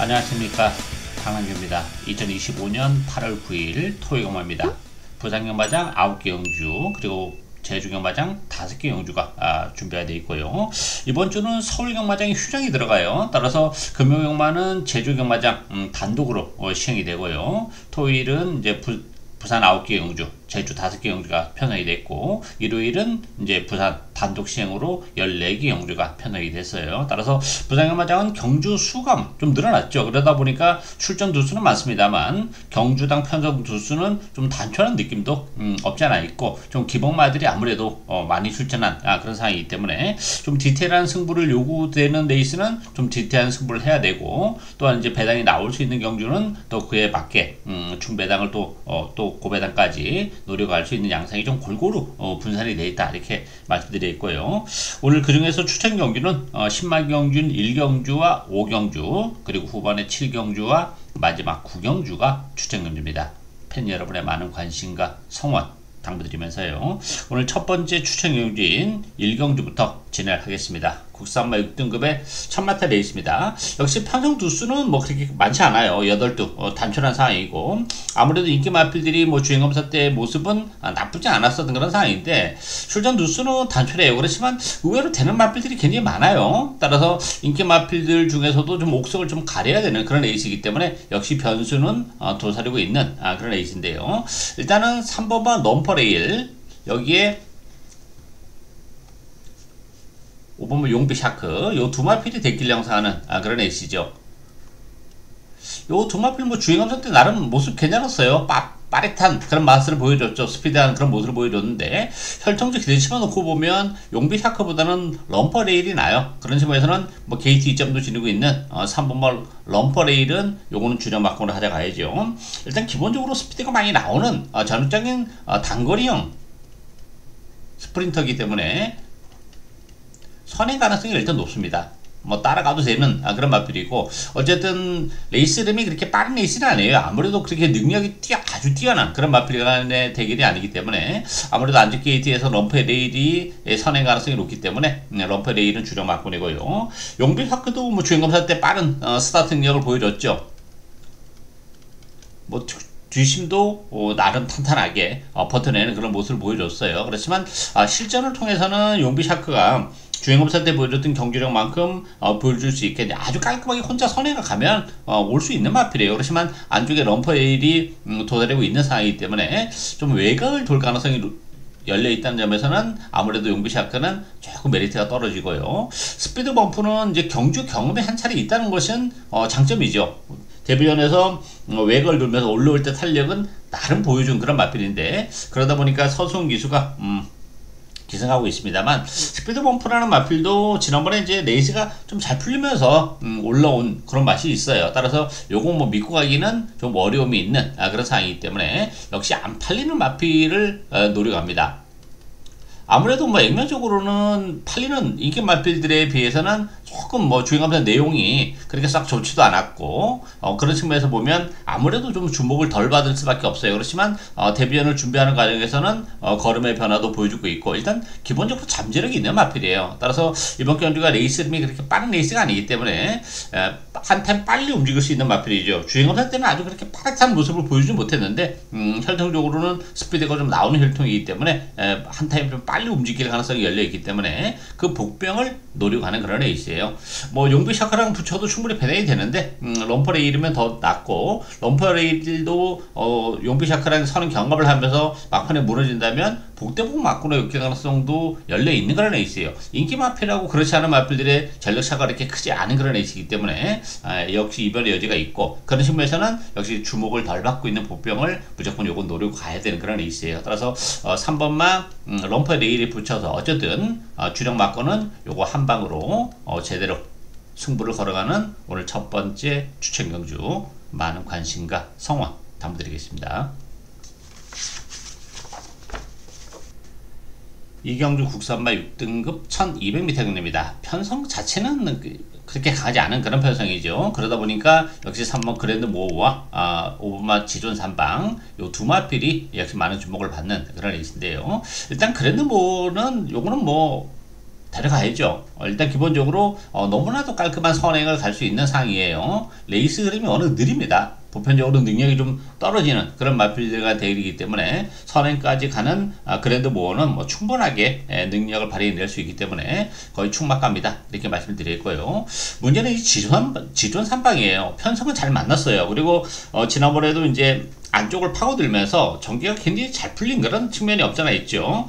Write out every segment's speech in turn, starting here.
안녕하십니까, 강한규입니다. 2025년 8월 9일 토요일 경마입니다. 부산 경마장 9개 경주 그리고 제주 경마장 5개 경주가 준비가 되어 있고요. 이번 주는 서울 경마장이 휴장이 들어가요. 따라서 금요 경마는 제주 경마장 단독으로 시행이 되고요. 토요일은 이제 부산 9개 경주, 제주 5개 경주가 편성이 됐고, 일요일은 이제 부산 단독 시행으로 14개 경주가 편성이 됐어요. 따라서 부산 경마장은 경주 수가 좀 늘어났죠. 그러다 보니까 출전 두수는 많습니다만 경주당 편성 두수는 좀 단촐한 느낌도 없지 않아 있고, 좀 기복마들이 아무래도 많이 출전한 그런 상황이기 때문에 좀 디테일한 승부를 요구되는 레이스는 좀 디테일한 승부를 해야 되고, 또한 이제 배당이 나올 수 있는 경주는 또 그에 맞게 중배당을 또 고배당까지 노려갈 수 있는 양상이 좀 골고루 분산이 되어 있다, 이렇게 말씀드려 있고요. 오늘 그 중에서 추천 경주는 10만 경주는 1경주와 5경주 그리고 후반에 7경주와 마지막 9경주가 추천 경주입니다. 팬 여러분의 많은 관심과 성원 당부드리면서요, 오늘 첫 번째 추천 경주인 1경주부터 진행하겠습니다. 국산마 6등급의 첫마타 레이스입니다. 역시 편성 두수는 뭐 그렇게 많지 않아요. 8두 단촐한 상황이고, 아무래도 인기 마필들이 뭐 주행검사 때 모습은 나쁘지 않았었던 그런 상황인데, 출전 두수는 단촐해요. 그렇지만 의외로 되는 마필들이 굉장히 많아요. 따라서 인기 마필들 중에서도 좀 옥석을 좀 가려야 되는 그런 레이스이기 때문에 역시 변수는 도사리고 있는 그런 레이스인데요. 일단은 3번번 넘퍼레일, 여기에 5번은 용비 샤크, 요 두 마필이 데끼를 형성하는 그런 레이스죠. 요 두 마필 뭐 주행검사 때 나름 모습 괜찮았어요. 빠릿한 그런 맛을 보여줬죠. 스피드한 그런 모습을 보여줬는데, 혈통적 기대 집어넣고 보면 용비 샤크보다는 럼퍼 레일이 나요. 그런 측면에서는 뭐 게이트 2점도 지니고 있는 3번번 럼퍼 레일은 요거는 주력 막공으로 가져가야죠. 일단 기본적으로 스피드가 많이 나오는 전형적인 단거리형 스프린터이기 때문에 선행 가능성이 일단 높습니다. 뭐 따라가도 되는 그런 마필이고, 어쨌든 레이스 이름이 그렇게 빠른 레이스는 아니에요. 아무래도 그렇게 능력이 아주 뛰어난 그런 마필 간의 대결이 아니기 때문에, 아무래도 안전 게이트에서 럼퍼 레일이 선행 가능성이 높기 때문에 럼퍼 레일은 주력 막군이고요. 용비 사크도 뭐 주행검사 때 빠른 스타트 능력을 보여줬죠. 뭐 뒷심도 나름 탄탄하게 버텨내는 그런 모습을 보여줬어요. 그렇지만 실전을 통해서는 용비 샤크가 주행검사 때 보여줬던 경기력만큼 보여줄 수 있게 아주 깔끔하게 혼자 선행을 가면 올 수 있는 마필이에요. 그렇지만 안쪽에 럼퍼 레일이 도달하고 있는 상황이기 때문에 좀 외곽을 돌 가능성이 열려 있다는 점에서는 아무래도 용비 샤크는 조금 메리트가 떨어지고요. 스피드 범프는 이제 경주 경험이 한 차례 있다는 것은 장점이죠. 데뷔전에서 외곽을 돌면서 올라올 때 탄력은 나름 보여준 그런 마필인데, 그러다 보니까 서수훈 기수가 기승하고 있습니다만, 스피드 범프라는 마필도 지난번에 이제 레이스가 좀 잘 풀리면서 올라온 그런 맛이 있어요. 따라서 요거 뭐 믿고 가기는 좀 어려움이 있는 그런 상황이기 때문에 역시 안 팔리는 마필을 노려갑니다. 아무래도 뭐 액면적으로는 팔리는 인기 마필들에 비해서는 조금 뭐 주행검사 내용이 그렇게 싹 좋지도 않았고, 그런 측면에서 보면 아무래도 좀 주목을 덜 받을 수밖에 없어요. 그렇지만 데뷔전을 준비하는 과정에서는 걸음의 변화도 보여주고 있고, 일단 기본적으로 잠재력이 있는 마필이에요. 따라서 이번 경주가 레이스 이름이 그렇게 빠른 레이스가 아니기 때문에 한템 빨리 움직일 수 있는 마필이죠. 주행검사 때는 아주 그렇게 빠릿한 모습을 보여주지 못했는데, 혈통적으로는 스피드가 좀 나오는 혈통이기 때문에 한 타임 좀 빨리 움직일 가능성이 열려있기 때문에 그 복병을 노려가는 그런 레이스예요. 뭐 용비 샤크랑 붙여도 충분히 배당이 되는데, 럼퍼 레일이면 더 낫고, 럼퍼 레일도 용비 샤크랑 선은 경합을 하면서 막판에 무너진다면 복대복 맞고는 역행 가능성도 열려있는 그런 레이스예요. 인기 마필하고 그렇지 않은 마필들의 전력 차가 이렇게 크지 않은 그런 레이스이기 때문에 역시 이변의 여지가 있고, 그런 측면에서는 역시 주목을 덜 받고 있는 복병을 무조건 요건 노리고 가야 되는 그런 레이스예요. 따라서 3번만 럼퍼 레일에 붙여서 어쨌든 주력 막고는 요거 한 방으로 제대로 승부를 걸어가는 오늘 첫 번째 추천 경주, 많은 관심과 성원 담드리겠습니다. 이경주 국산마 6등급 1200m 경주입니다. 편성 자체는 그렇게 강하지 않은 그런 편성이죠. 그러다 보니까 역시 3번 그랜드 모어와 5번마 지존 3방 요 두 마필이 역시 많은 주목을 받는 그런 레이스인데요. 일단 그랜드 모어는 요거는 뭐 데려가야죠. 일단 기본적으로 너무나도 깔끔한 선행을 갈 수 있는 상이에요. 레이스 흐름이 워낙 느립니다. 보편적으로 능력이 좀 떨어지는 그런 마필들과 대결이기 때문에 선행까지 가는 그랜드 모어는 뭐 충분하게 능력을 발휘해낼 수 있기 때문에 거의 충막갑니다. 이렇게 말씀을 드리고요. 문제는 이 지존 3방이에요. 편성은 잘 만났어요. 그리고 지난번에도 이제 안쪽을 파고들면서 전개가 굉장히 잘 풀린 그런 측면이 없잖아 있죠.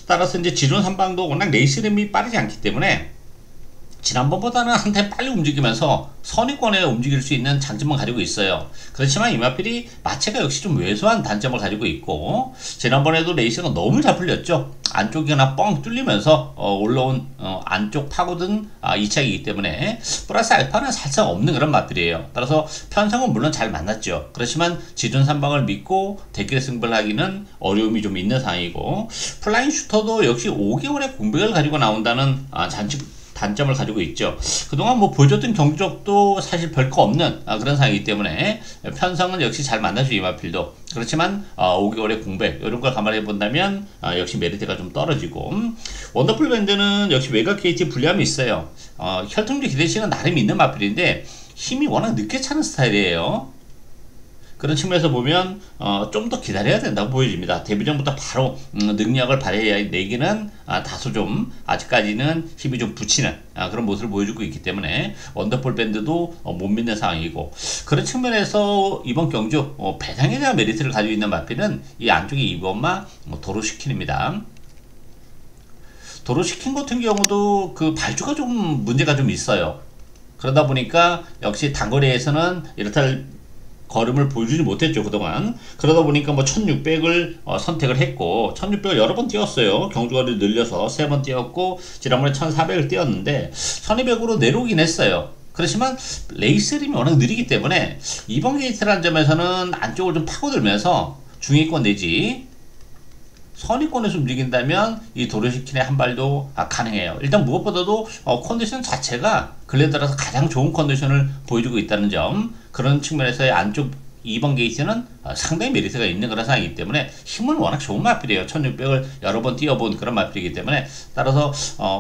따라서 이제 지존 3방도 워낙 레이스 흐름이 빠르지 않기 때문에 지난번보다는 한템 빨리 움직이면서 선의권에 움직일 수 있는 장점을 가지고 있어요. 그렇지만 이마필이 마체가 역시 좀 왜소한 단점을 가지고 있고, 지난번에도 레이스가 너무 잘 풀렸죠. 안쪽이나 뻥 뚫리면서 올라온 안쪽 파고든 2착이기 때문에 플러스 알파는 살짝 없는 그런 마필이에요. 따라서 편성은 물론 잘 만났죠. 그렇지만 지존 3방을 믿고 대결 승부를 하기는 어려움이 좀 있는 상황이고, 플라잉 슈터도 역시 5개월의 공백을 가지고 나온다는 단점을 가지고 있죠. 그동안 뭐 보여줬던 경기력도 사실 별거 없는 그런 상황이기 때문에 편성은 역시 잘 만나죠. 이마필도. 그렇지만 5개월의 공백 이런 걸 감안해 본다면 역시 메리트가 좀 떨어지고, 원더풀 밴드는 역시 외곽 KT 불리함이 있어요. 혈통주 기대치는 나름 있는 마필인데 힘이 워낙 늦게 차는 스타일이에요. 그런 측면에서 보면 좀 더 기다려야 된다고 보여집니다. 데뷔 전부터 바로 능력을 발휘내기는 다소 좀 아직까지는 힘이 좀 붙이는 그런 모습을 보여주고 있기 때문에 원더풀 밴드도 못 믿는 상황이고, 그런 측면에서 이번 경주 배당에 대한 메리트를 가지고 있는 마필은 이 안쪽에 이번마 도로시킨입니다. 도로시킨 같은 경우도 그 발주가 좀 문제가 좀 있어요. 그러다 보니까 역시 단거리에서는 이렇다 걸음을 보여주지 못했죠 그동안. 그러다 보니까 뭐 1600을 선택을 했고, 1600을 여러 번 뛰었어요. 경주거리를 늘려서 3번 뛰었고, 지난번에 1400을 뛰었는데 1200으로 내려오긴 했어요. 그렇지만 레이스 흐름이 워낙 느리기 때문에 이번 게이트라는 점에서는 안쪽을 좀 파고들면서 중위권 내지 선위권에서 움직인다면 이 도로시킨의 한 발도 가능해요. 일단 무엇보다도 컨디션 자체가 근래 들어서 가장 좋은 컨디션을 보여주고 있다는 점, 그런 측면에서의 안쪽 2번 게이트는 상당히 메리트가 있는 그런 상황이기 때문에 힘은 워낙 좋은 마필이에요. 1600을 여러 번 뛰어본 그런 마필이기 때문에, 따라서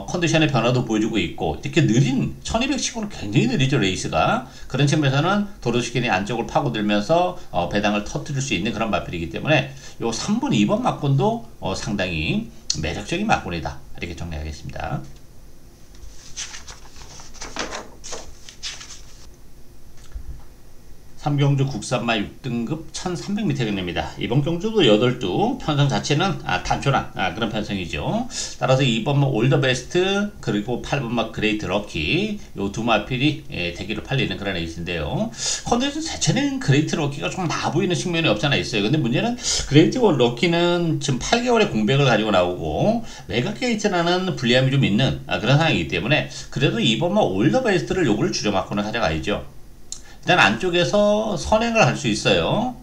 컨디션의 변화도 보여주고 있고, 이렇게 느린 1200 치고는 굉장히 느리죠 레이스가. 그런 측면에서는 도로시킨이 안쪽을 파고들면서 배당을 터뜨릴 수 있는 그런 마필이기 때문에 요 3번 2번 막군도 상당히 매력적인 막군이다, 이렇게 정리하겠습니다. 삼경주 국산마 6등급 1300m 경입니다. 이번 경주도 8두, 편성 자체는 단촐한 그런 편성이죠. 따라서 2번마 올더베스트 그리고 8번마 그레이트 럭키, 요 두 마필이 대기로 팔리는 그런 레이스인데요. 컨디션 자체는 그레이트 럭키가 좀 나아 보이는 측면이 없잖아 있어요. 근데 문제는 그레이트 럭키는 지금 8개월의 공백을 가지고 나오고 메가 게이트라는 불리함이 좀 있는 그런 상황이기 때문에 그래도 2번마 올더베스트를 요거를 줄여맞고는 가져가야죠. 일단 안쪽에서 선행을 할 수 있어요.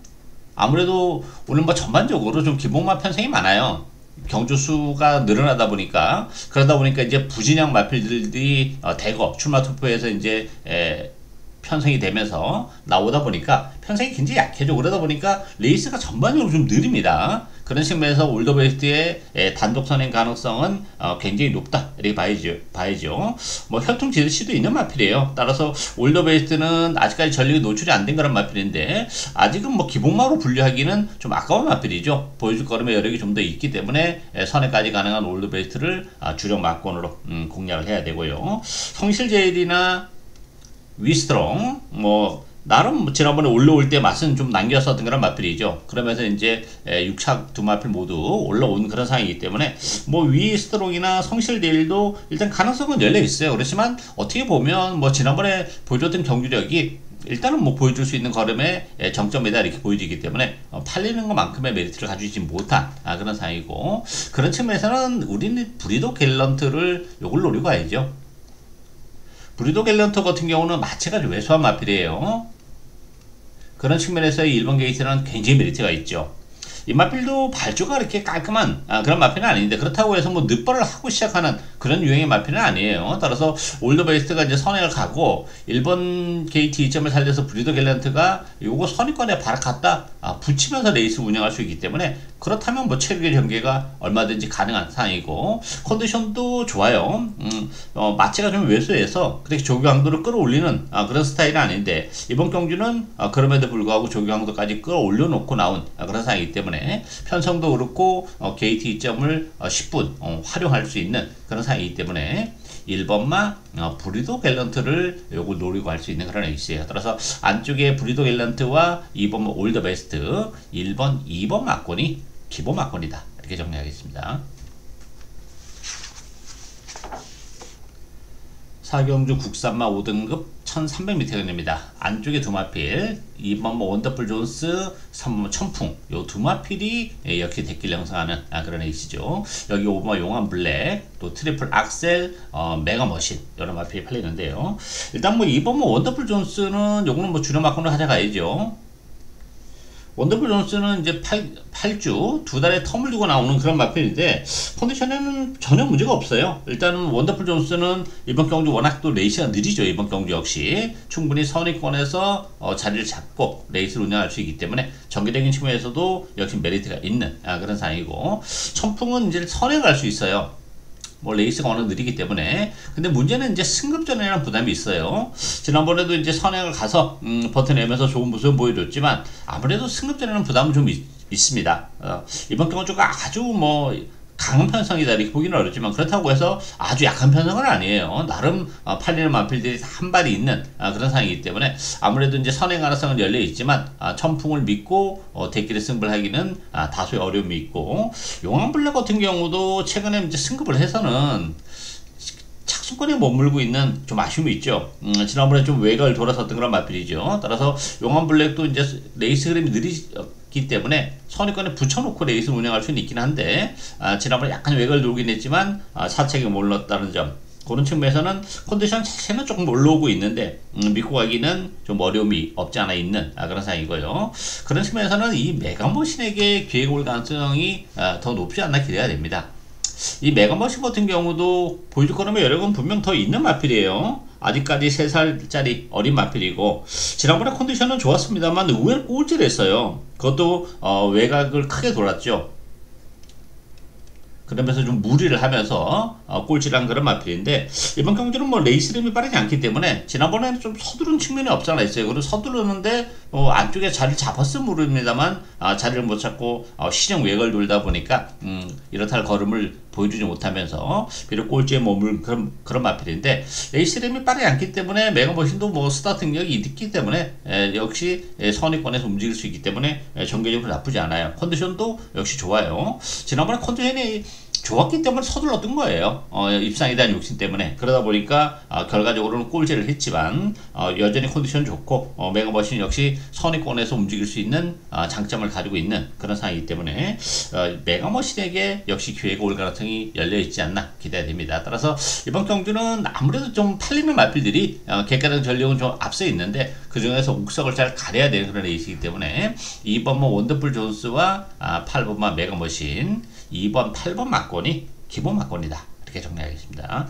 아무래도 오늘 뭐 전반적으로 좀 기본마 편성이 많아요. 경주 수가 늘어나다 보니까, 그러다 보니까 이제 부진형 마필들이 대거 출마 투표에서 이제 편성이 되면서 나오다 보니까 편성이 굉장히 약해져. 그러다 보니까 레이스가 전반적으로 좀 느립니다. 그런 측면에서 올더베스트의 단독 선행 가능성은 굉장히 높다, 이렇게 봐야죠. 뭐 혈통 지르시도 있는 마필이에요. 따라서 올더베스트는 아직까지 전력이 노출이 안 된 그런 마필인데 아직은 뭐 기본마로 분류하기는 좀 아까운 마필이죠. 보여줄 거름의 여력이 좀 더 있기 때문에 선행까지 가능한 올더베스트를 주력 막권으로 공략을 해야 되고요. 성실제일이나 위스트롱 나름 지난번에 올라올 때 맛은 좀 남겼었던 그런 마필이죠. 그러면서 이제 6착 두 마필 모두 올라온 그런 상황이기 때문에 위스트롱이나 성실데일도 일단 가능성은 열려 있어요. 그렇지만 어떻게 보면 지난번에 보여줬던 경주력이 일단은 보여줄 수 있는 걸음의 정점이다, 이렇게 보여지기 때문에 팔리는 것만큼의 메리트를 가지지 못한 그런 상황이고, 그런 측면에서는 우리는 브리도 갤런트를 요걸 노리고 가야죠. 브리도 갤런트 같은 경우는 마체가 좀 왜소한 마필이에요. 그런 측면에서의 1번 게이트는 굉장히 메리트가 있죠. 이 마필도 발주가 그렇게 깔끔한 그런 마필은 아닌데, 그렇다고 해서 늑발을 하고 시작하는 그런 유형의 마필은 아니에요. 따라서 올더베이스트가 이제 선행을 가고 1번 게이트 2점을 살려서 브리도 갤런트가 요거 선위권에 바로 갖다 붙이면서 레이스 운영할 수 있기 때문에 그렇다면 뭐 체력의 전개가 얼마든지 가능한 상황이고 컨디션도 좋아요. 마체가 좀 왜소해서 그렇게 조기 강도를 끌어올리는 그런 스타일은 아닌데 이번 경주는 그럼에도 불구하고 조기 강도까지 끌어올려 놓고 나온 그런 상황이기 때문에 편성도 그렇고 게이트 2점을 10분 활용할 수 있는 그런 상황이기 때문에 1번마 브리도 갤런트를 요거 노리고 할 수 있는 그런 에이스예요. 따라서 안쪽에 브리도 갤런트와 2번 올더 베스트, 1번, 2번 막권이 기본 막권이다. 이렇게 정리하겠습니다. 사경주 국산마 5등급 1300m입니다. 안쪽에 두 마필, 2번 원더풀 존스, 3번 천풍, 요 두 마필이 역시 데끼를 형성하는 그런 에이스죠. 여기 5번 용암 블랙, 또 트리플 악셀, 메가 머신, 여러 마필이 팔리는데요. 일단 뭐 2번 원더풀 존스는 요거는 뭐 주력 막권으로 가져가야죠. 원더풀 존스는 이제 8주 두 달의 텀을 두고 나오는 그런 마필인데 컨디션에는 전혀 문제가 없어요. 일단은 원더풀 존스는 이번 경주 워낙 또 레이스가 느리죠. 이번 경주 역시 충분히 선위권에서 자리를 잡고 레이스를 운영할 수 있기 때문에 전개적인 측면에서도 역시 메리트가 있는 그런 상황이고, 천풍은 이제 선에 갈 수 있어요. 뭐 레이스가 워낙 느리기 때문에. 근데 문제는 이제 승급전이라는 부담이 있어요. 지난번에도 이제 선행을 가서 버텨내면서 좋은 모습을 보여줬지만 아무래도 승급전이라는 부담은 좀 있습니다. 이번 경주가 아주 뭐 강한 편성이다 이렇게 보기는 어렵지만 그렇다고 해서 아주 약한 편성은 아니에요. 나름 팔리는 마필들이 한 발이 있는 그런 상황이기 때문에 아무래도 이제 선행 가능성은 열려 있지만 천풍을 믿고 대끼리 승부하기는 다소의 어려움이 있고, 용암블랙 같은 경우도 최근에 이제 승급을 해서는 착순권에 머물고 있는 좀 아쉬움이 있죠. 지난번에 좀 외곽을 돌아섰던 그런 마필이죠. 따라서 용암블랙도 이제 레이스 그램이 느리기 때문에 선위권에 붙여놓고 레이스 운영할 수는 있긴 한데 지난번에 약간 외곽을 돌긴 했지만 사책에 몰랐다는 점, 그런 측면에서는 컨디션 자체는 조금 올라오고 있는데 믿고 가기는 좀 어려움이 없지 않아 있는 그런 상황이고요. 그런 측면에서는 이 메가머신에게 기회가 올 가능성이 더 높지 않나 기대가 됩니다. 이 메가머신 같은 경우도 보여줄 거라면 여력은 분명 더 있는 마필이에요. 아직까지 3살짜리 어린 마필이고 지난번에 컨디션은 좋았습니다만 의외로 꼴찌를 했어요. 그것도 외곽을 크게 돌았죠. 그러면서 좀 무리를 하면서 꼴찌를 한 그런 마필인데 이번 경주는 뭐 레이스 림이 빠르지 않기 때문에 지난번에는 좀 서두른 측면이 없지 않아 있어요. 그리고 서두르는데 안쪽에 자리를 잡았으면 모릅니다만 자리를 못 잡고 시정 외곽을 돌다 보니까 이렇다 할 걸음을 보여주지 못하면서 비록 꼴찌에 머물 그런 마필인데 레이스 림이 빠르지 않기 때문에 메가머신도 뭐 스타트 능력이 있기 때문에 역시 선위권에서 움직일 수 있기 때문에 전개적으로 나쁘지 않아요. 컨디션도 역시 좋아요. 지난번에 컨디션이 좋았기 때문에 서둘렀던 거예요. 입상에 대한 욕심 때문에. 그러다 보니까 결과적으로는 꼴찌를 했지만 여전히 컨디션 좋고 메가머신 역시 선위권에서 움직일 수 있는 장점을 가지고 있는 그런 상황이기 때문에 메가머신에게 역시 기회가 올 가능성이 열려있지 않나 기대됩니다. 따라서 이번 경주는 아무래도 좀 팔리는 마필들이 객관적 전력은 좀 앞서 있는데 그 중에서 옥석을 잘 가려야 되는 그런 레이스이기 때문에 2번만 원더풀 존스와 8번만 메가머신, 2번, 8번 막권이 기본 막권이다. 이렇게 정리하겠습니다.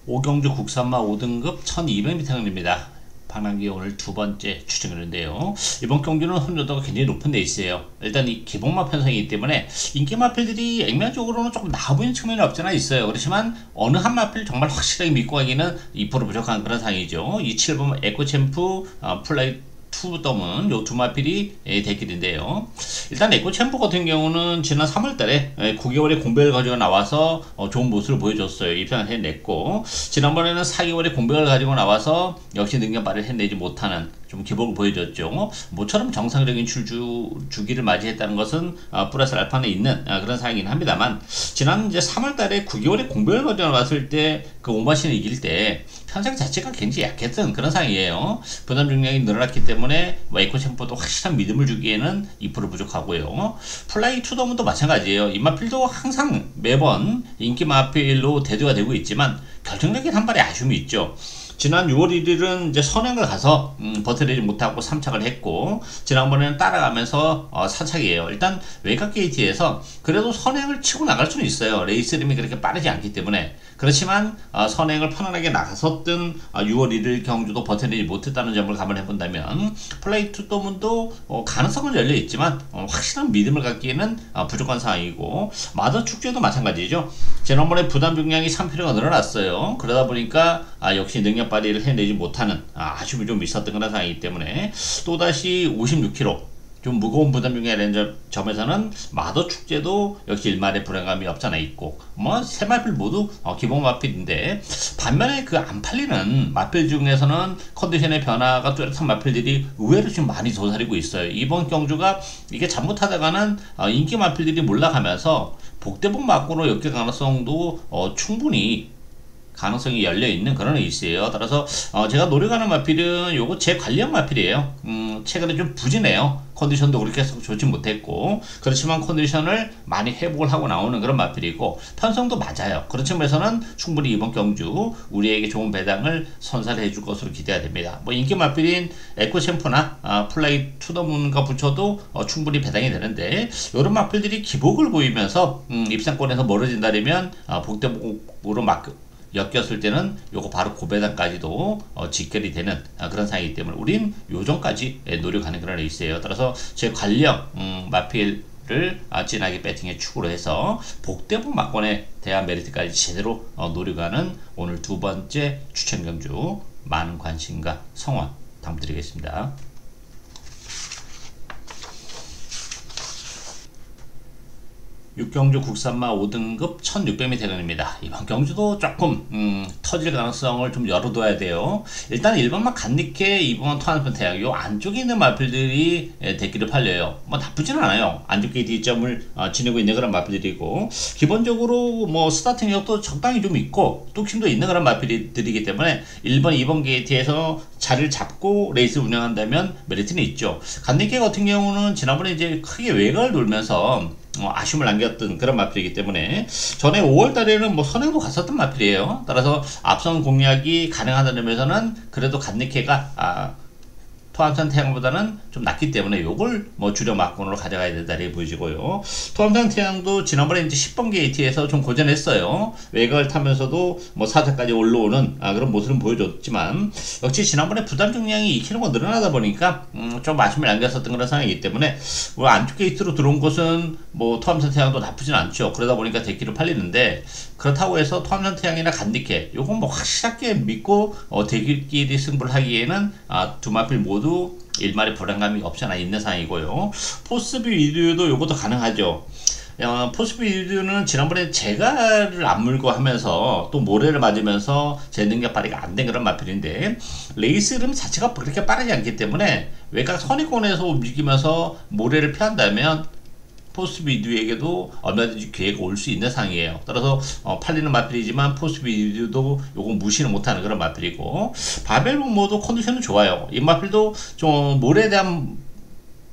오경주 국산마 5등급 1200m입니다. 방랑기 오늘 두 번째 추천이는데요. 이번 경주는 혼조도가 굉장히 높은 데 있어요. 일단 이 기본마 편성이기 때문에 인기 마필들이 액면적으로는 조금 나아 보이는 측면이 없잖아 있어요. 그렇지만 어느 한 마필 정말 확실하게 믿고 가기는 2% 부족한 그런 상황이죠. 이 7번 에코챔프 플라이 투덤은 요 두 마필이 대길인데요. 일단 에코챔프 같은 경우는 지난 3월달에 9개월의 공백을 가지고 나와서 좋은 모습을 보여줬어요. 입상을 해냈고 지난번에는 4개월의 공백을 가지고 나와서 역시 능력 발휘를 해내지 못하는 좀 기복을 보여줬죠. 모처럼 정상적인 주기를 맞이했다는 것은 플러스 알파에 있는 그런 상황이긴 합니다만 지난 이제 3월달에 9개월의 공백을 가지고 나왔을 때 그 오마신을 이길 때 편성 자체가 굉장히 약했던 그런 상황이에요. 부담 중량이 늘어났기 때문에 에코챔프도 확실한 믿음을 주기에는 2% 부족하고요. 플라이 투더문도 마찬가지예요. 이 마필도 항상 매번 인기 마필로 대두가 되고 있지만 결정적인 한 발의 아쉬움이 있죠. 지난 6월 1일은 이제 선행을 가서 버텨내지 못하고 3착을 했고, 지난번에는 따라가면서 4착이에요. 일단 외곽 게이트에서 그래도 선행을 치고 나갈 수는 있어요. 레이스 림이 그렇게 빠르지 않기 때문에. 그렇지만 선행을 편안하게 나갔었던 6월 1일 경주도 버텨내지 못했다는 점을 감안해 본다면 플레이 투더문도 가능성은 열려 있지만 확실한 믿음을 갖기에는 부족한 상황이고, 마더 축제도 마찬가지죠. 지난번에 부담 중량이 3kg가 늘어났어요. 그러다 보니까 역시 능력 발휘를 해내지 못하는 아쉬움이 좀 있었던 그런 상황이기 때문에 또다시 56kg 좀 무거운 부담 중량이라는 점에서는 마더 축제도 역시 일말의 불안감이 없잖아 있고, 뭐 세 마필 모두 기본 마필인데, 반면에 그 안 팔리는 마필 중에서는 컨디션의 변화가 뚜렷한 마필들이 의외로 좀 많이 도사리고 있어요. 이번 경주가 이게 잘못하다가는 인기 마필들이 몰락하면서 복대복 막고로 엮일 가능성도 충분히 가능성이 열려있는 그런 의지예요. 따라서 제가 노력하는 마필은 요거 제 관리형 마필이에요. 최근에 좀 부진해요. 컨디션도 그렇게 해서 좋지 못했고, 그렇지만 컨디션을 많이 회복을 하고 나오는 그런 마필이고, 편성도 맞아요. 그런 측면에서는 충분히 이번 경주 우리에게 좋은 배당을 선사해 줄 것으로 기대가 됩니다. 뭐 인기 마필인 에코 챔프나 플레이 투더문과 붙여도 충분히 배당이 되는데, 이런 마필들이 기복을 보이면서 입상권에서 멀어진다면 복대복으로 엮였을 때는 요거 바로 고배당까지도 직결이 되는 그런 상황이기 때문에 우린 요정까지 노력하는 그런 레이스예요. 따라서 제 관령 마필을 진하게 배팅에 축으로 해서 복대복 막권에 대한 메리트까지 제대로 노력하는 오늘 두 번째 추천 경주, 많은 관심과 성원 당부드리겠습니다. 6경주 국산마 5등급 1600m 대전입니다. 이번 경주도 조금 터질 가능성을 좀 열어둬야 돼요. 일단 일반마 간니케 이번 토한편 태양 요 안쪽에 있는 마필들이 대기를 팔려요. 뭐 나쁘지는 않아요. 안쪽에 D점을 지니고 있는 그런 마필들이고, 기본적으로 뭐 스타팅력도 적당히 좀 있고 뚝심도 있는 그런 마필들이기 때문에 1번, 2번 게이트에서 자리를 잡고 레이스 운영한다면 메리트는 있죠. 간니케 같은 경우는 지난번에 이제 크게 외곽을 돌면서 아쉬움을 남겼던 그런 마필이기 때문에 전에 5월달에는 뭐 선행도 갔었던 마필이에요. 따라서 앞선 공략이 가능하다는 점에서는 그래도 간니케가 토암산 태양보다는 좀 낮기 때문에 요걸 뭐 주력 막권으로 가져가야 된다 이렇게 보여지고요. 토암산 태양도 지난번에 이제 10번 게이트에서 좀 고전했어요. 외곽을 타면서도 뭐 4차까지 올라오는 그런 모습을 보여줬지만, 역시 지난번에 부담 중량이 2kg가 늘어나다 보니까 좀 아쉬움을 남겼었던 그런 상황이기 때문에 안쪽 게이트로 들어온 것은 뭐 토암산 태양도 나쁘진 않죠. 그러다 보니까 대기로 팔리는데, 그렇다고 해서 토암산 태양이나 간디케 요건 뭐 확실하게 믿고 대기끼리 승부를 하기에는 두 마필 모두 일말의 불안감이 없잖아 있는 상황이고요. 포스비 위드도 요것도 가능하죠. 포스비 위드는 지난번에 제가를 안 물고 하면서 또 모래를 맞으면서 제 능력 발휘가 안 된 그런 마필인데, 레이스 흐름 자체가 그렇게 빠르지 않기 때문에 외곽 선입권에서 움직이면서 모래를 피한다면 포스비드에게도 얼마든지 기회가 올 수 있는 상황이에요. 따라서 팔리는 마필이지만 포스비드도 요거 무시는 못하는 그런 마필이고, 바벨 모도 컨디션은 좋아요. 이 마필도 좀 모래에 대한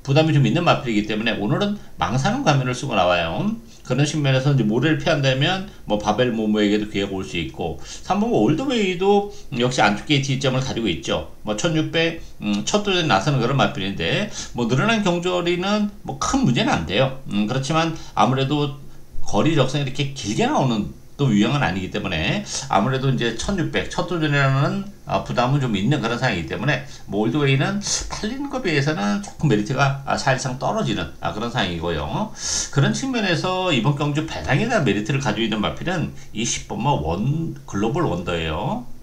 부담이 좀 있는 마필이기 때문에 오늘은 망사는 가면을 쓰고 나와요. 그런 측면에서 이제 모래를 피한다면 뭐 바벨 모모에게도 기회가 올 수 있고, 3번 올드웨이도 역시 안쪽 게이트 이점을 가지고 있죠. 뭐 1600 첫 도전에 나서는 그런 마필인데, 뭐 늘어난 경주거리는 뭐 큰 문제는 안 돼요. 그렇지만 아무래도 거리 적성이 이렇게 길게 나오는 또 유형은 아니기 때문에 아무래도 이제 1600 첫 도전이라는 부담은 좀 있는 그런 상황이기 때문에 뭐 올드웨이는 팔리는 것에 비해서는 조금 메리트가 사실상 떨어지는 그런 상황이고요. 그런 측면에서 이번 경주 배당에 대한 메리트를 가지고 있는 마필은 이 10번마 글로벌 원더예요.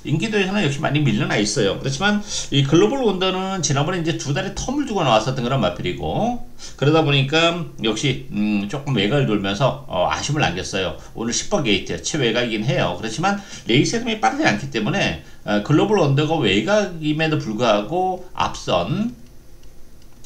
인기도에서는 역시 많이 밀려나 있어요. 그렇지만 이 글로벌 원더는 지난번에 이제 두 달의 텀을 두고 나왔었던 그런 마필이고, 그러다 보니까 역시 조금 외곽을 돌면서 아쉬움을 남겼어요. 오늘 10번 게이트 최외곽이긴 해요. 그렇지만 레이스 흐름이 빠르지 않기 때문에 글로벌 원더가 외곽임에도 불구하고 앞선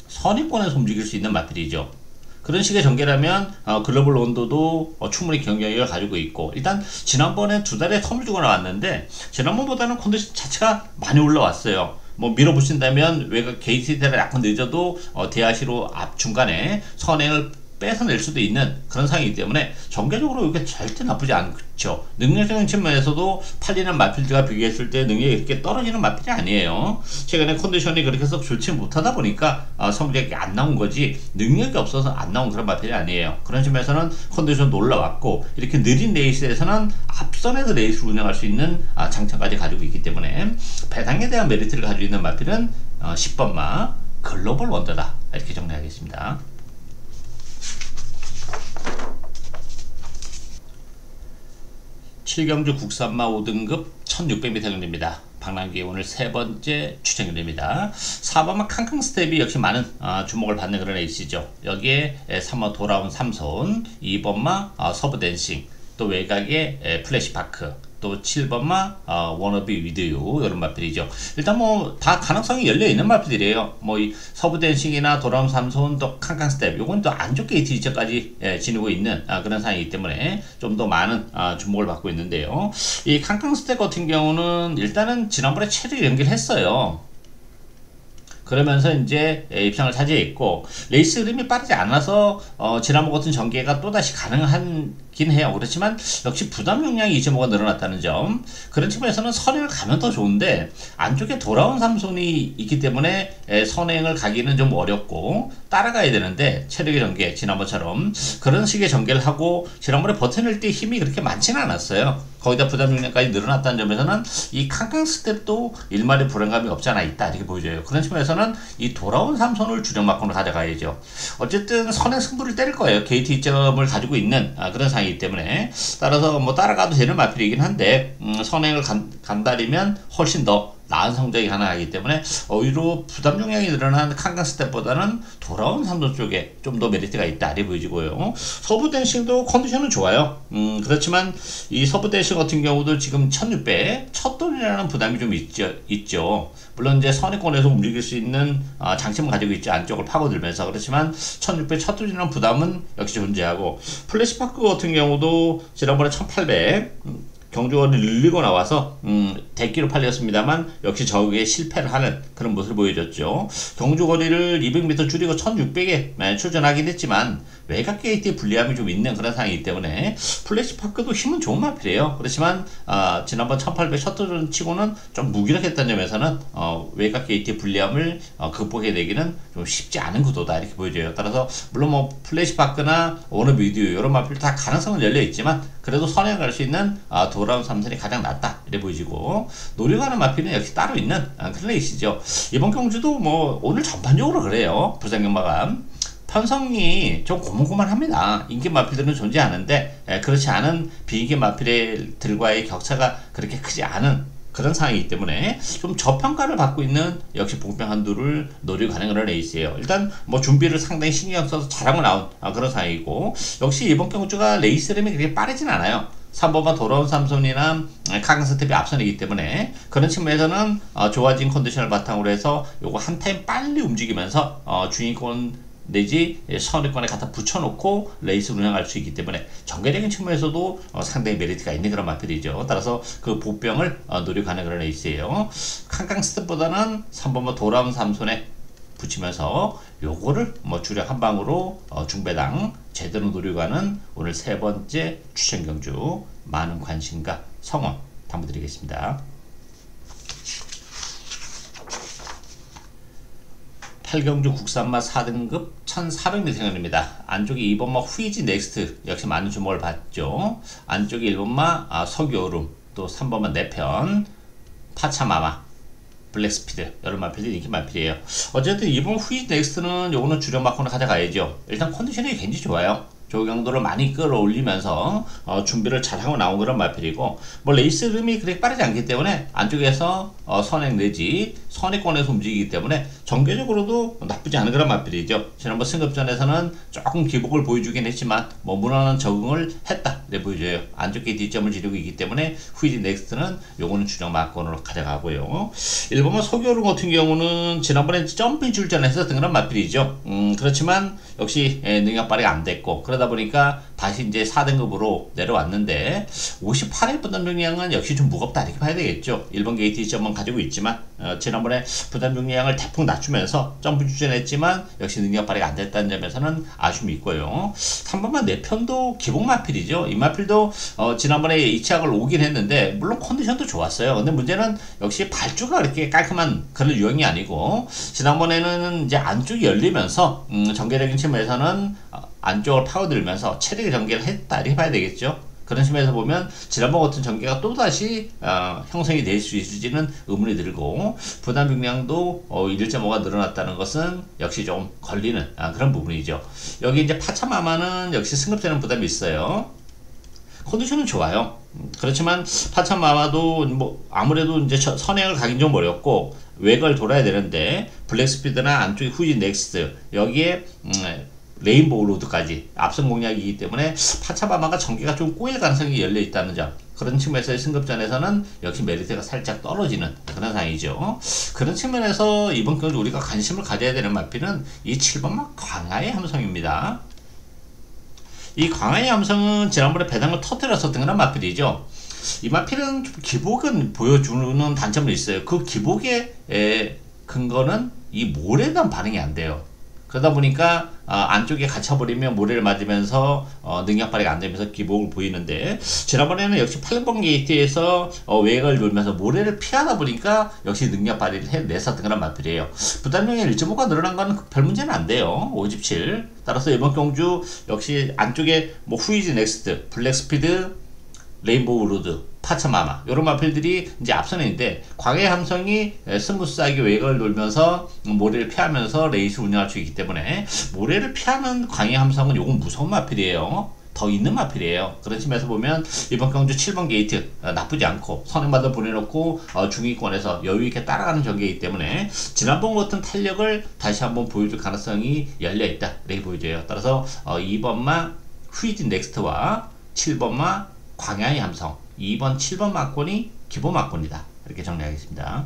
선입권에서 움직일 수 있는 마필이죠. 그런 식의 전개라면 글로벌 원더도 충분히 경쟁력을 가지고 있고, 일단 지난번에 두 달의 텀을 주고 나왔는데 지난번보다는 컨디션 자체가 많이 올라왔어요. 뭐 밀어붙인다면 외곽 게이트 대를 약간 늦어도 대하시로 앞 중간에 선행을 뺏어낼 수도 있는 그런 상황이기 때문에 전개적으로 이게 절대 나쁘지 않죠. 능력적인 측면에서도 팔리는 마필드가 비교했을 때 능력이 이렇게 떨어지는 마필이 아니에요. 최근에 컨디션이 그렇게 썩 좋지 못하다 보니까 성적이 안 나온 거지 능력이 없어서 안 나온 그런 마필이 아니에요. 그런 측면에서는 컨디션도 올라왔고 이렇게 느린 레이스에서는 앞선에서 레이스를 운영할 수 있는 장점까지 가지고 있기 때문에 배당에 대한 메리트를 가지고 있는 마필은 10번마 글로벌 원더다 이렇게 정리하겠습니다. 7경주 국산마 5등급 1600m 경기입니다. 박남기 오늘 세 번째 추천 경기입니다. 4번마 캉캉스텝이 역시 많은 주목을 받는 그런 레이스죠. 여기에 3번 돌아온 삼손, 2번마 서브댄싱, 또 외곽에 플래시파크, 또 7번마 워너비 위드유 이런 마필이죠. 일단 뭐 다 가능성이 열려있는 마필들이에요. 뭐 이 서브댄싱이나 돌아온 삼손, 또 캉캉스텝 요건 또 안쪽 게이트 지점까지 지니고 있는 그런 상황이기 때문에 좀 더 많은 주목을 받고 있는데요. 이 캉캉스텝 같은 경우는 일단은 지난번에 체를 연결했어요. 그러면서 이제 입상을 차지했고 레이스 흐름이 빠르지 않아서 지난번 같은 전개가 또다시 가능하긴 해요. 그렇지만 역시 부담 용량이 2.5가 늘어났다는 점, 그런 측면에서는 선행을 가면 더 좋은데 안쪽에 돌아온 삼손이 있기 때문에 선행을 가기는 좀 어렵고 따라가야 되는데 체력의 전개 지난번처럼 그런 식의 전개를 하고 지난번에 버텨낼 때 힘이 그렇게 많지는 않았어요. 거기다 부담 용량까지 늘어났다는 점에서는 이 캉캉 스텝도 일말의 불안감이 없지 않아 있다 이렇게 보여져요. 그런 측면에서는 이 돌아온 삼손을 주력마건으로 가져가야죠. 어쨌든 선행 승부를 때릴 거예요. 게이트 이점을 가지고 있는 그런 상황이기 때문에 따라서 뭐 따라가도 되는 마필이긴 한데 선행을 간다리면 훨씬 더 나은 성적이 가능하기 때문에 오히려 부담 용량이 늘어난 캉캉 스텝보다는 돌아온 삼손 쪽에 좀 더 메리트가 있다 이렇게 보여지고요. 서브 댄싱도 컨디션은 좋아요. 그렇지만 이 서브 댄싱 같은 경우도 지금 1600 첫 돈이라는 부담이 좀 있죠. 물론 이제 선행권에서 움직일 수 있는 장점을 가지고 있죠. 안쪽을 파고들면서. 그렇지만 1600 첫 돈이라는 부담은 역시 존재하고 플래시파크 같은 경우도 지난번에 1800 경주거리를 늘리고 나와서 대기로 팔렸습니다만 역시 저기에 실패를 하는 그런 모습을 보여줬죠. 경주거리를 200m 줄이고 1600에 출전하긴 했지만 외곽 게이트에 불리함이 좀 있는 그런 상황이기 때문에 플래시파크도 힘은 좋은 마필이에요. 그렇지만 지난번 1800 셔틀전 치고는 좀 무기력했던 점에서는 외곽 게이트의 불리함을 극복해야 되기는 좀 쉽지 않은 구도다 이렇게 보여져요. 따라서 물론 뭐 플래시파크나 워너비디오 이런 마필 다 가능성은 열려있지만 그래도 선행 갈 수 있는 돌아온 삼선이 가장 낫다 이래 보이지고 노려가는 마필은 역시 따로 있는 그런 레이스죠. 이번 경주도 뭐 오늘 전반적으로 그래요. 부산경마감 편성이 좀 고만고만합니다. 인기 마필들은 존재하는데 그렇지 않은 비인기 마필들과의 격차가 그렇게 크지 않은 그런 상황이기 때문에 좀 저평가를 받고 있는 역시 복병 한두를 노려가는 그런 레이스예요. 일단 뭐 준비를 상당히 신경 써서 잘하고 나온 그런 상황이고 역시 이번 경주가 레이스 흐름이 그렇게 빠르진 않아요. 3번만 돌아온 삼손이나 캉스텝이 앞선이기 때문에 그런 측면에서는 좋아진 컨디션을 바탕으로 해서 요거 한 타임 빨리 움직이면서 주인권 내지 선의권에 갖다 붙여놓고 레이스를 운영할 수 있기 때문에 전개적인 측면에서도 상당히 메리트가 있는 그런 마필이죠. 따라서 그 보병을 노려가는 그런 레이스예요. 캉캉 스텝보다는 3번만 돌아온 삼손에 붙이면서 요거를 뭐 주력 한 방으로 중배당 제대로 노려가는 오늘 세 번째 추천 경주 많은 관심과 성원 당부드리겠습니다. 8경주 국산마 4등급 1400m 경기입니다. 안쪽이 2번마 후이지 넥스트 역시 많은 주목을 받죠. 안쪽이 1번마 석유오름, 또 3번마 내편 파차마마 블랙스피드 여러 마필들이 인기 마필이에요. 어쨌든 2번 후이지 넥스트는 요거는 주력 마커로 가져가야죠. 일단 컨디션이 굉장히 좋아요. 조경도를 많이 끌어올리면서 준비를 잘하고 나온 그런 마필이고 뭐 레이스 흐름이 그렇게 빠르지 않기 때문에 안쪽에서 선행 내지 선의권에서 움직이기 때문에 전개적으로도 나쁘지 않은 그런 마필이죠. 지난번 승급전에서는 조금 기복을 보여주긴 했지만 뭐 무난한 적응을 했다 네 보여줘요. 안쪽 게이트 뒷점을 지르고 있기 때문에 후이지 넥스트는 요거는 주력 마건으로 가져가고요. 1번만 소교루 같은 경우는 지난번에 점핑 출전을 했었던 그런 마필이죠. 그렇지만 역시 능력 발휘가 안 됐고 그러다 보니까 다시 이제 4등급으로 내려왔는데 58회 부담 용량은 역시 좀 무겁다 이렇게 봐야 되겠죠. 1번 게이트 2점은 가지고 있지만 지난번에 지난번에 부담 중량을 대폭 낮추면서 점프 추진했지만 역시 능력 발휘가 안 됐다는 점에서는 아쉬움이 있고요. 3번만 내 편도 기복 마필이죠. 이 마필도 지난번에 이치학을 오긴 했는데 물론 컨디션도 좋았어요. 근데 문제는 역시 발주가 그렇게 깔끔한 그런 유형이 아니고 지난번에는 이제 안쪽이 열리면서 전개적인 측면에서는 안쪽을 파고들면서 체력의 전개를 했다 이렇게 봐야 되겠죠. 그런 측면에서 보면 지난번 같은 전개가 또다시 형성이 될 수 있을지는 의문이 들고 부담 중량도 1.5가 늘어났다는 것은 역시 좀 걸리는 그런 부분이죠. 여기 이제 파차마마는 역시 승급되는 부담이 있어요. 컨디션은 좋아요. 그렇지만 파차마마도 뭐 아무래도 이제 선행을 가긴 좀 어렵고 외곽을 돌아야 되는데 블랙스피드나 안쪽에 후지 넥스트 여기에 레인보우 로드까지 앞선 공략이기 때문에 파차마마가 전개가 좀 꼬일 가능성이 열려 있다는 점 그런 측면에서의 승급전에서는 역시 메리트가 살짝 떨어지는 그런 상황이죠. 그런 측면에서 이번 경주 우리가 관심을 가져야 되는 마필은 이 7번마 광하의 함성입니다. 이 광하의 함성은 지난번에 배당을 터뜨렸었던 그런 마필이죠. 이 마필은 좀 기복은 보여주는 단점이 있어요. 그 기복의 근거는 이 모래에 대한 반응이 안 돼요. 그러다 보니까 안쪽에 갇혀버리면 모래를 맞으면서 능력 발휘가 안 되면서 기복을 보이는데 지난번에는 역시 8번 게이트에서 외곽을 돌면서 모래를 피하다 보니까 역시 능력 발휘를 해냈었던 그런 마필이에요. 부담량이 1.5가 늘어난 건 별 문제는 안 돼요. 5집7 따라서 이번 경주 역시 안쪽에 뭐 후이즈 넥스트, 블랙스피드, 레인보우 로드, 파차마마 이런 마필들이 이제 앞선에 있는데 광의 함성이 스무스하게 외곽을 돌면서 모래를 피하면서 레이스 운영할 수 있기 때문에 모래를 피하는 광의 함성은 요건 무서운 마필이에요. 더 있는 마필이에요. 그런 측면에서 보면 이번 경주 7번 게이트 나쁘지 않고 선행받아 보내놓고 중위권에서 여유있게 따라가는 전개이기 때문에 지난번 같은 탄력을 다시 한번 보여줄 가능성이 열려있다 이렇게 보여져요. 따라서 2번마 후이즈 넥스트와 7번마 광야의 함성 2번 7번 막권이 기본 막권이다 이렇게 정리하겠습니다.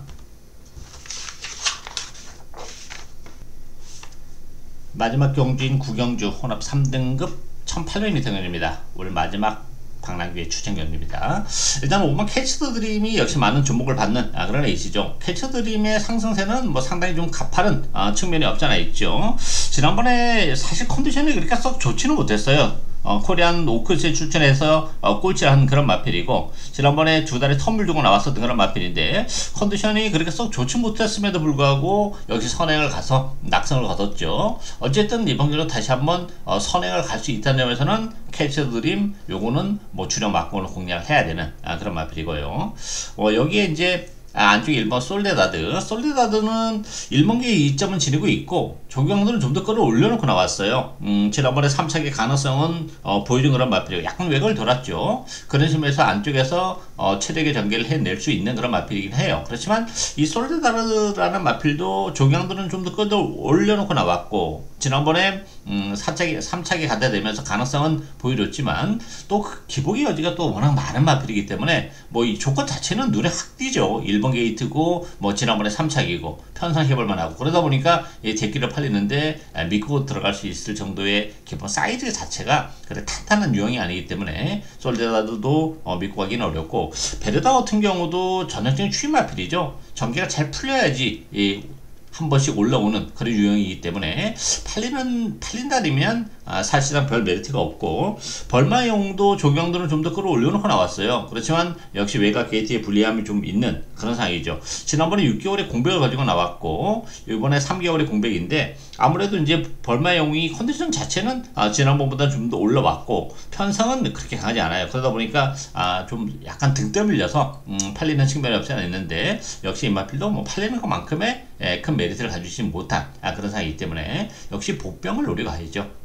마지막 경주인 구경주 혼합 3등급 1800m 경주입니다. 오늘 마지막 방랑규의 추천 경주입니다. 일단 5번 캐치더 드림이 역시 많은 주목을 받는 그런 레이스죠. 캐치더 드림의 상승세는 뭐 상당히 좀 가파른 측면이 없잖아 있죠. 지난번에 사실 컨디션이 그렇게 썩 좋지는 못했어요. 코리안 오크스에 출전해서 꼴찌를 한 그런 마필이고 지난번에 두 달에 텀을 두고 나왔었던 그런 마필인데 컨디션이 그렇게 썩 좋지 못했음에도 불구하고 역시 선행을 가서 낙선을 거뒀죠. 어쨌든 이번 경기로 다시 한번 선행을 갈 수 있다는 점에서는 캐치더 드림 요거는 뭐 주력 막공을 공략을 해야 되는 그런 마필이고요. 여기에 이제 안쪽에 1번 솔데다드는 1번기에 2점은 지니고 있고 조경들은 좀 더 끌어올려놓고 나왔어요. 지난번에 3차기 가능성은 보여준 그런 마필이고 약간 외곽을 돌았죠. 그런 식으로 안쪽에서 체력의 전개를 해낼 수 있는 그런 마필이긴 해요. 그렇지만 이 솔데다드라는 마필도 조경들은 좀 더 끌어올려놓고 나왔고 지난번에 3차기 가다 되면서 가능성은 보여줬지만 또 그 기복의 여지가 또 워낙 많은 마필이기 때문에 뭐 이 조건 자체는 눈에 확 띄죠. 1번 게이트고 뭐 지난번에 3차기고 편성해볼만 하고 그러다 보니까 이 대기를 팔리는데 믿고 들어갈 수 있을 정도의 기본 사이즈 자체가 그래 탄탄한 유형이 아니기 때문에 솔데다드도 믿고 가기는 어렵고 베르다 같은 경우도 전형적인 추임 마필이죠. 전개가 잘 풀려야지 한 번씩 올라오는 그런 유형이기 때문에 팔린다면 사실상 별 메리트가 없고 벌마용도 조경들은 좀 더 끌어올려놓고 나왔어요. 그렇지만 역시 외곽 게이트에 불리함이 좀 있는 그런 상황이죠. 지난번에 6개월의 공백을 가지고 나왔고 이번에 3개월의 공백인데 아무래도 이제 벌마용이 컨디션 자체는 지난번보다 좀 더 올라왔고 편성은 그렇게 강하지 않아요. 그러다 보니까 좀 약간 등 떠밀려서 팔리는 측면이 없지 않아 있는데 역시 이마필도 뭐 팔리는 것만큼의 큰 메리트를 가지지 못한 그런 상황이기 때문에 역시 복병을 노려가야죠.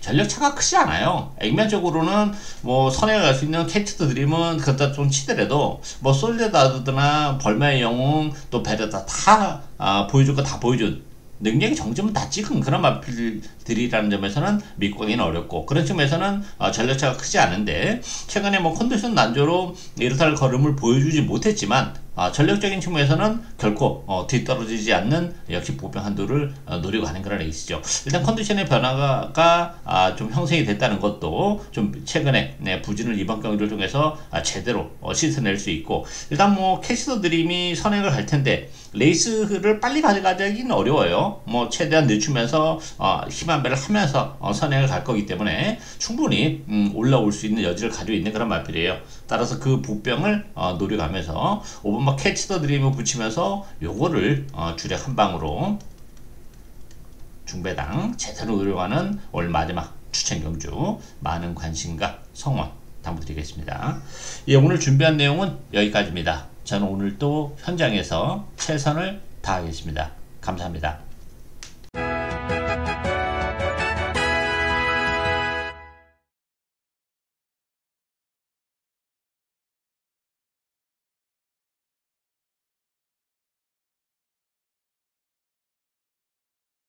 전력차가 크지 않아요. 액면적으로는 뭐 선행을 갈 수 있는 캐치더 드림은 그것도 좀 치더라도 뭐 솔데다드나 벌마의 영웅 또 베르다 다 보여줄 거 다 보여준 능력의 정점은 다 찍은 그런 마필들이라는 점에서는 믿고 가기는 어렵고 그런 측면에서는 전력차가 크지 않은데 최근에 뭐 컨디션 난조로 이렇다 할 걸음을 보여주지 못했지만 전력적인 측면에서는 결코 뒤떨어지지 않는 역시 보병 한도를 노리고 가는 그런 레이스죠. 일단 컨디션의 변화가 좀 형성이 됐다는 것도 좀 최근에 부진을 이번 경기를 통해서 제대로 씻어낼 수 있고, 일단 뭐 캐시더 드림이 선행을 할 텐데 레이스를 빨리 가져가기는 어려워요. 뭐 최대한 늦추면서 힘 안배를 하면서 선행을 갈 거기 때문에 충분히 올라올 수 있는 여지를 가지고 있는 그런 마필이에요. 따라서 그 보병을 노려가면서 오버막 캐치 더 드림을 붙이면서 요거를 주력 한 방으로 중배당 제대로 노려가는 올 마지막 추천 경주 많은 관심과 성원 당부드리겠습니다. 예, 오늘 준비한 내용은 여기까지입니다. 저는 오늘 또 현장에서 최선을 다하겠습니다. 감사합니다.